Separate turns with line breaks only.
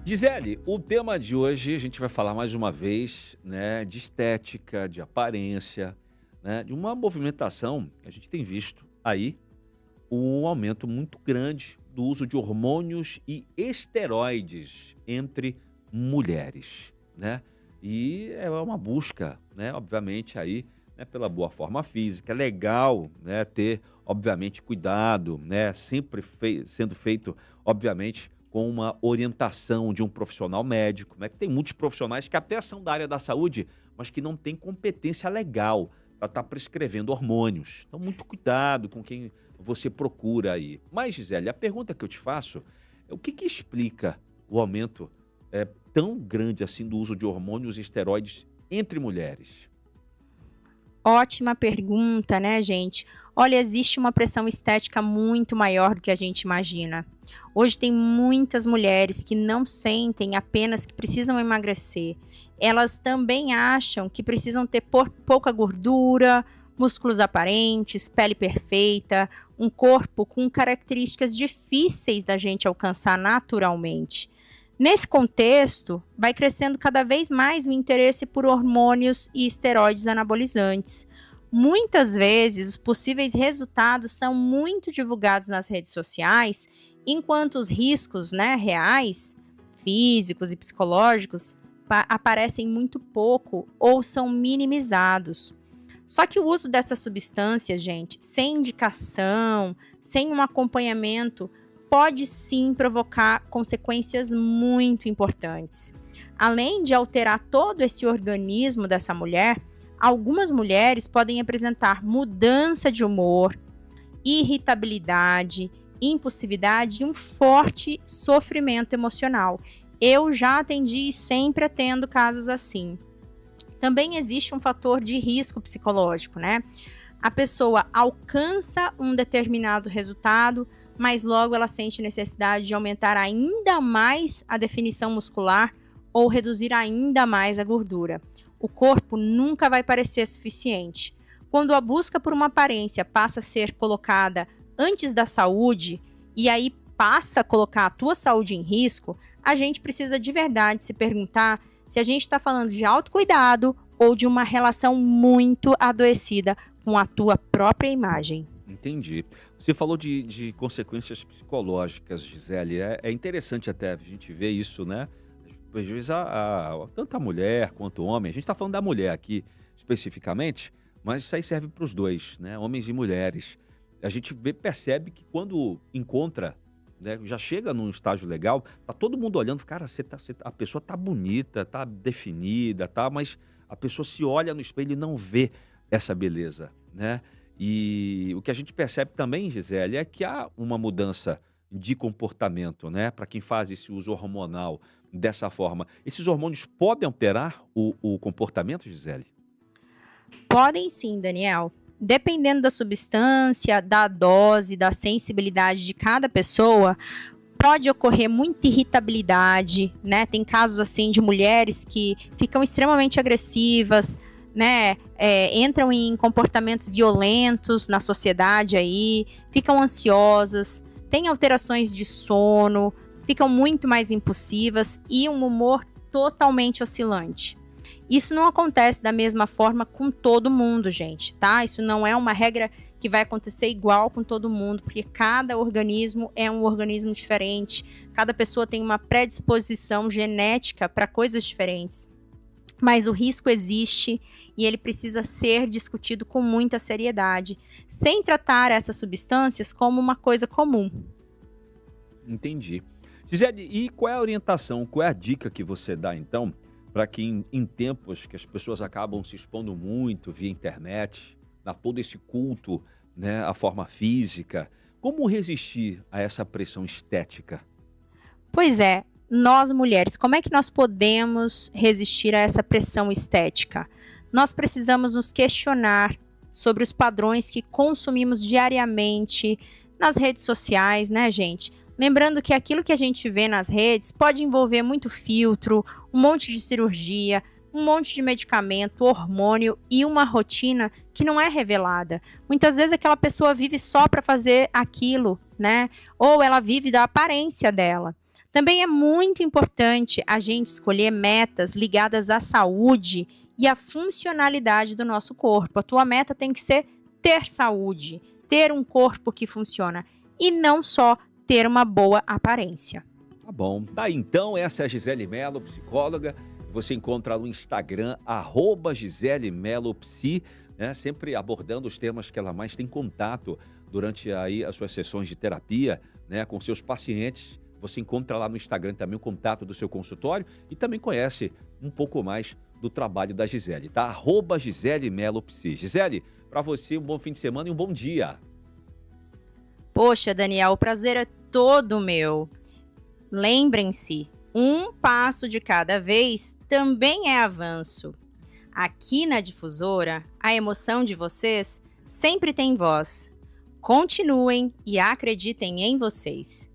Gisele, o tema de hoje a gente vai falar mais uma vez, né, de estética, de aparência, né, de uma movimentação que a gente tem visto aí um aumento muito grande do uso de hormônios e esteroides entre mulheres, né? E é uma busca, né, obviamente aí, né, pela boa forma física. É legal, né, ter, obviamente, cuidado, né, sempre sendo feito, obviamente, com uma orientação de um profissional médico, né? Que tem muitos profissionais que até são da área da saúde, mas que não têm competência legal para estar prescrevendo hormônios. Então, muito cuidado com quem você procura aí. Mas, Gisele, a pergunta que eu te faço é o que explica o aumento tão grande assim do uso de hormônios e esteroides entre mulheres?
Ótima pergunta, né, gente? Olha, existe uma pressão estética muito maior do que a gente imagina. Hoje tem muitas mulheres que não sentem apenas que precisam emagrecer. Elas também acham que precisam ter pouca gordura, músculos aparentes, pele perfeita, um corpo com características difíceis da gente alcançar naturalmente. Nesse contexto, vai crescendo cada vez mais o interesse por hormônios e esteroides anabolizantes. Muitas vezes, os possíveis resultados são muito divulgados nas redes sociais, enquanto os riscos, né, reais, físicos e psicológicos, aparecem muito pouco ou são minimizados. Só que o uso dessa substância, gente, sem indicação, sem um acompanhamento, pode sim provocar consequências muito importantes. Além de alterar todo esse organismo dessa mulher, algumas mulheres podem apresentar mudança de humor, irritabilidade, impulsividade e um forte sofrimento emocional. Eu já atendi e sempre atendo casos assim. Também existe um fator de risco psicológico, né? A pessoa alcança um determinado resultado, mas logo ela sente necessidade de aumentar ainda mais a definição muscular ou reduzir ainda mais a gordura. O corpo nunca vai parecer suficiente. Quando a busca por uma aparência passa a ser colocada antes da saúde e aí passa a colocar a tua saúde em risco, a gente precisa de verdade se perguntar se a gente está falando de autocuidado ou de uma relação muito adoecida com a tua própria imagem.
Entendi. Você falou de consequências psicológicas, Gisele. É interessante até a gente ver isso, né? Às vezes, tanto a mulher quanto o homem, a gente está falando da mulher aqui especificamente, mas isso aí serve para os dois, né? Homens e mulheres. A gente percebe que quando encontra, né, já chega num estágio legal, tá todo mundo olhando, cara, a pessoa tá bonita, tá definida, tá, mas a pessoa se olha no espelho e não vê essa beleza, né? E o que a gente percebe também, Gisele, é que há uma mudança de comportamento, né? Para quem faz esse uso hormonal dessa forma. Esses hormônios podem alterar o comportamento, Gisele?
Podem sim, Daniel. Dependendo da substância, da dose, da sensibilidade de cada pessoa, pode ocorrer muita irritabilidade, né? Tem casos assim de mulheres que ficam extremamente agressivas, né? Entram em comportamentos violentos na sociedade aí, ficam ansiosas, têm alterações de sono, ficam muito mais impulsivas e um humor totalmente oscilante. Isso não acontece da mesma forma com todo mundo, gente, tá? Isso não é uma regra que vai acontecer igual com todo mundo, porque cada organismo é um organismo diferente, cada pessoa tem uma predisposição genética para coisas diferentes. Mas o risco existe e ele precisa ser discutido com muita seriedade, sem tratar essas substâncias como uma coisa comum.
Entendi. Gisele, e qual é a orientação, qual é a dica que você dá, então, para que em tempos que as pessoas acabam se expondo muito via internet, a todo esse culto, né, à forma física, como resistir a essa pressão estética?
Pois é, nós mulheres, como é que nós podemos resistir a essa pressão estética? Nós precisamos nos questionar sobre os padrões que consumimos diariamente nas redes sociais, né, gente? Lembrando que aquilo que a gente vê nas redes pode envolver muito filtro, um monte de cirurgia, um monte de medicamento, hormônio e uma rotina que não é revelada. Muitas vezes aquela pessoa vive só para fazer aquilo, né? Ou ela vive da aparência dela. Também é muito importante a gente escolher metas ligadas à saúde e à funcionalidade do nosso corpo. A tua meta tem que ser ter saúde, ter um corpo que funciona e não só ter uma boa aparência.
Tá bom. Tá, então, essa é a Gisele Mello, psicóloga. Você encontra no Instagram, Gisele Mello Psi, né? Sempre abordando os temas que ela mais tem contato durante aí as suas sessões de terapia, né? Com seus pacientes. Você encontra lá no Instagram também o contato do seu consultório e também conhece um pouco mais do trabalho da Gisele, tá? Gisele Mello Psi. Gisele, para você um bom fim de semana e um bom dia.
Poxa, Daniel, o prazer é todo meu. Lembrem-se, um passo de cada vez também é avanço. Aqui na Difusora, a emoção de vocês sempre tem voz. Continuem e acreditem em vocês.